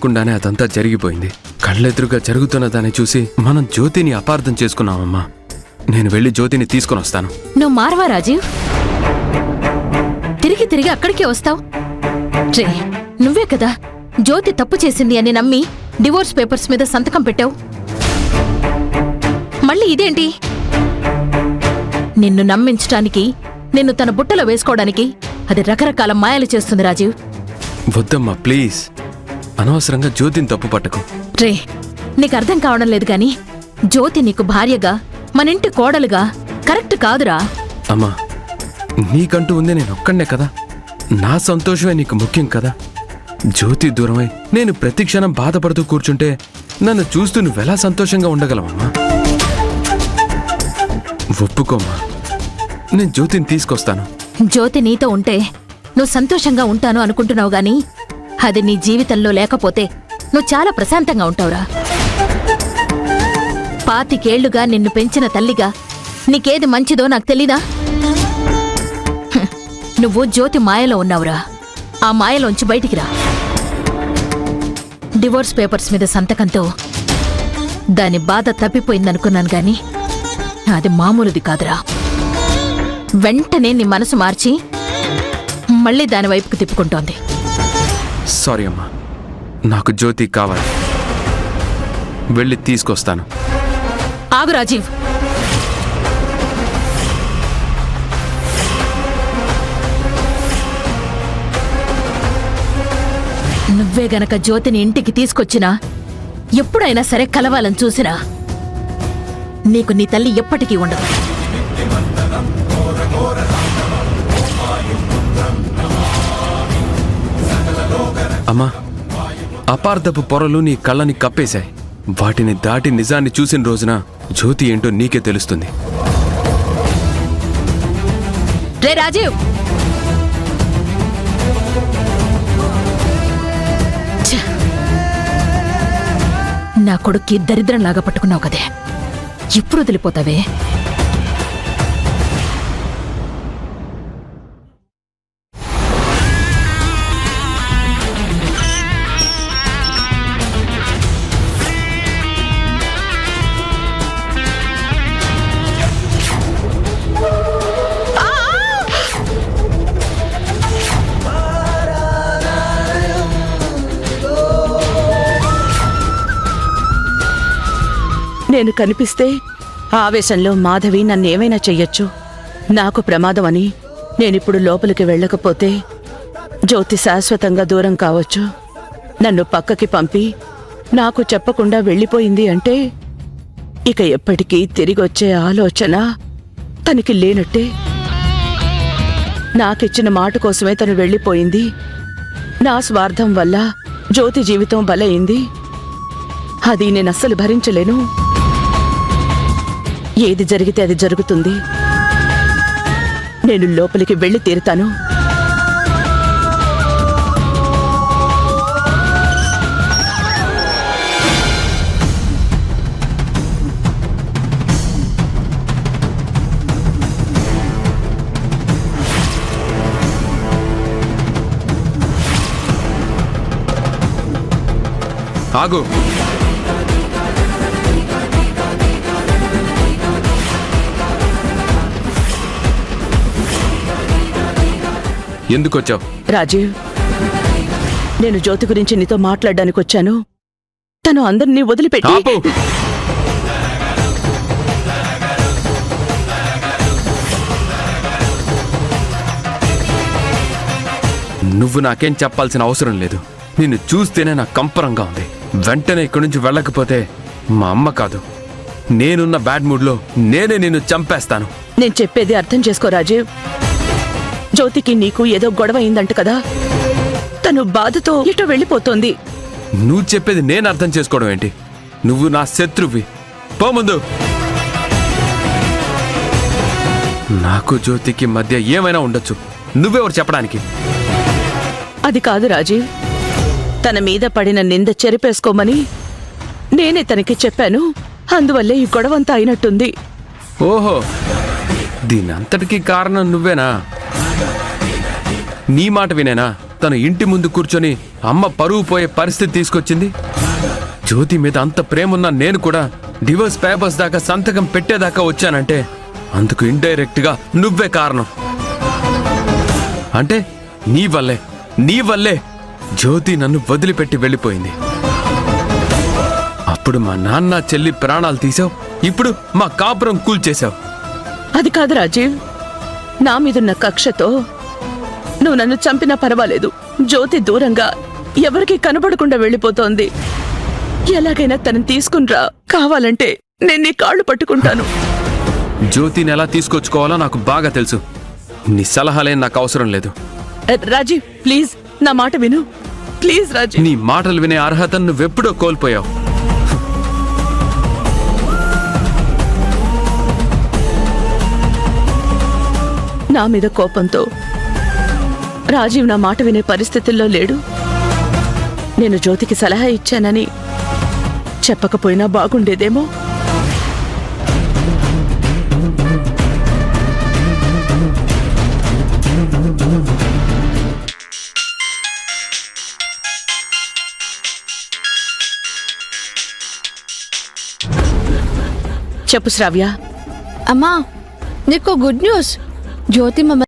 తెలియకుండానే అదంతా జరిగిపోయింది. కళ్ళెదురుగా జరుగుతున్న దాన్ని చూసి మనం జ్యోతిని అపార్థం చేసుకున్నామమ్మా. నేను వెళ్ళి జ్యోతిని తీసుకుని వస్తాను. నువ్వు మారవా రాజీవ్? తిరిగి తిరిగి అక్కడికే వస్తావు. రే, నువ్వే కదా జ్యోతి తప్పు చేసింది అని నమ్మి డివోర్స్ పేపర్స్ మీద సంతకం పెట్టావు. మళ్ళీ ఇదేంటి? నిన్ను నమ్మించటానికి, నిన్ను తన బుట్టలో వేసుకోవడానికి అది రకరకాల మాయలు చేస్తుంది రాజీవ్. వద్దమ్మా ప్లీజ్, అనవసరంగా జ్యోతిని తప్పు పట్టకు. రే, నీకు అర్థం కావడం లేదు గాని జ్యోతి నీకు భార్యగా, మనింటి కోడలుగా కరెక్ట్ కాదురా. అమ్మా, నీకంటూ ఉంది నేనొక్కడే కదా. నా సంతోషమే నీకు ముఖ్యం కదా. జ్యోతి దూరమై నేను ప్రతి క్షణం బాధపడుతూ కూర్చుంటే నన్ను చూస్తూ నువ్వెలా సంతోషంగా ఉండగలవమ్మా? ఒప్పుకోమ్మా, నేను జ్యోతిని తీసుకొస్తాను. జ్యోతి నీతో ఉంటే నువ్వు సంతోషంగా ఉంటాను అనుకుంటున్నావు గాని అది నీ జీవితంలో లేకపోతే నువ్వు చాలా ప్రశాంతంగా ఉంటావురా. 25 ఏళ్లుగా నిన్ను పెంచిన తల్లిగా నీకేది మంచిదో నాకు తెలీదా? నువ్వు జ్యోతి మాయలో ఉన్నావురా. ఆ మాయలోంచి బయటికి రా. డివోర్స్ పేపర్స్ మీద సంతకంతో దాని బాధ తప్పిపోయిందనుకున్నాను గాని అది మామూలుది కాదురా. వెంటనే నీ మనసు మార్చి మళ్ళీ దాని వైపుకు తిప్పుకుంటోంది. సారీ అమ్మా, నాకు జ్యోతి కావాలి. వెళ్ళి తీసుకొస్తాను. ఆగు రాజీవ్. నువ్వే గనక జ్యోతిని ఇంటికి తీసుకొచ్చినా, ఎప్పుడైనా సరే కలవాలని చూసినా నీకు నీ తల్లి ఎప్పటికీ ఉండదు. అమ్మా, అపార్థపు పొరలు నీ కళ్ళని కప్పేశాయి. వాటిని దాటి నిజాన్ని చూసిన రోజున జ్యోతి ఏంటో నీకే తెలుస్తుంది. రే రాజీవ్, నా కొడుక్కి దరిద్రంలాగా పట్టుకున్నావు కదే, ఇప్పుడు వదిలిపోతావే? నేను కనిపిస్తే ఆవేశంలో మాధవి నన్నేమైనా చెయ్యొచ్చు. నాకు ప్రమాదం అని నేనిప్పుడు లోపలికి వెళ్ళకపోతే జ్యోతి శాశ్వతంగా దూరం కావచ్చు. నన్ను పక్కకి పంపి నాకు చెప్పకుండా వెళ్ళిపోయింది అంటే ఇక ఎప్పటికీ తిరిగొచ్చే ఆలోచన తనకి లేనట్టే. నాకిచ్చిన మాట కోసమే తను వెళ్ళిపోయింది. నా స్వార్థం వల్ల జ్యోతి జీవితం బలైంది. అది నేనస్సలు భరించలేను. ఏది జరిగితే అది జరుగుతుంది. నేను లోపలికి వెళ్ళి తీరుతాను. ఆగు. ఎందుకొచ్చావు? రాజీవ్, నేను జ్యోతి గురించి నీతో మాట్లాడడానికి వచ్చాను. తను అందరినీ వదిలిపెట్టి నువ్వు నాకేం చెప్పాల్సిన అవసరం లేదు. నిన్ను చూస్తేనే నాకు కంపరంగా ఉంది. వెంటనే ఇక్కడి నుంచి వెళ్ళకపోతే మా అమ్మ కాదు, నేనున్న బ్యాడ్ మూడ్లో నేనే నిన్ను చంపేస్తాను. నేను చెప్పేది అర్థం చేసుకో రాజీవ్. జ్యోతికి నీకు ఏదో గొడవ అయిందంట కదా. తను బాధతో ఎటో వెళ్ళిపోతోంది. నువ్వు చెప్పేది నేను అర్థం చేసుకోవడం ఏంటి? నువ్వు నా శత్రువి. పో ముందు. నాకు జ్యోతికి మధ్య ఏమైనా ఉండొచ్చు, నువ్వెవరు చెప్పడానికి? అది కాదు రాజీవ్. తన మీద పడిన నింద చెరిపేసుకోమని నేనే తనకి చెప్పాను. అందువల్లే ఈ గొడవంతా అయినట్టుంది. ఓహో, దీనంతటికీ కారణం నువ్వేనా? నీ మాట వినేనా తన ఇంటి ముందు కూర్చొని అమ్మ పరువు పోయే పరిస్థితి తీసుకొచ్చింది? జ్యోతి మీద అంత ప్రేమున్న నేను కూడా డివోర్స్ పేపర్స్ దాకా సంతకం పెట్టేదాకా వచ్చానంటే అందుకు ఇండైరెక్ట్ గా నువ్వే కారణం. అంటే నీ వల్లే జ్యోతి నన్ను వదిలిపెట్టి వెళ్ళిపోయింది. అప్పుడు మా నాన్న చెల్లి ప్రాణాలు తీసావు, ఇప్పుడు మా కాపురం కూల్చేశావు. అది కాదు రాజీవ్, నా మీదున్న కక్షతో నువ్వు నన్ను చంపినా పర్వాలేదు. జ్యోతి దూరంగా ఎవరికీ కనబడకుండా వెళ్ళిపోతోంది. ఎలాగైనా తనని తీసుకునిరా, కావాలంటే నేను నీ కాళ్ళు పట్టుకుంటాను. జ్యోతిని ఎలా తీసుకొచ్చుకోవాలో నాకు బాగా తెలుసు. నీ సలహాలేం నాకు అవసరం లేదు. రాజీవ్ ప్లీజ్ నా మాట విను, ప్లీజ్ రాజీవ్. నీ మాటలు వినే అర్హతను నువ్వెప్పుడో కోల్పోయావు. నా మీద కోపంతో రాజీవ్ నా మాట వినే పరిస్థితుల్లో లేడు. నేను జ్యోతికి సలహా ఇచ్చానని చెప్పకపోయినా బాగుండేదేమో. చెప్పు శ్రావ్య. అమ్మా, నీకు గుడ్ న్యూస్. జ్యోతి మమ్మల్ని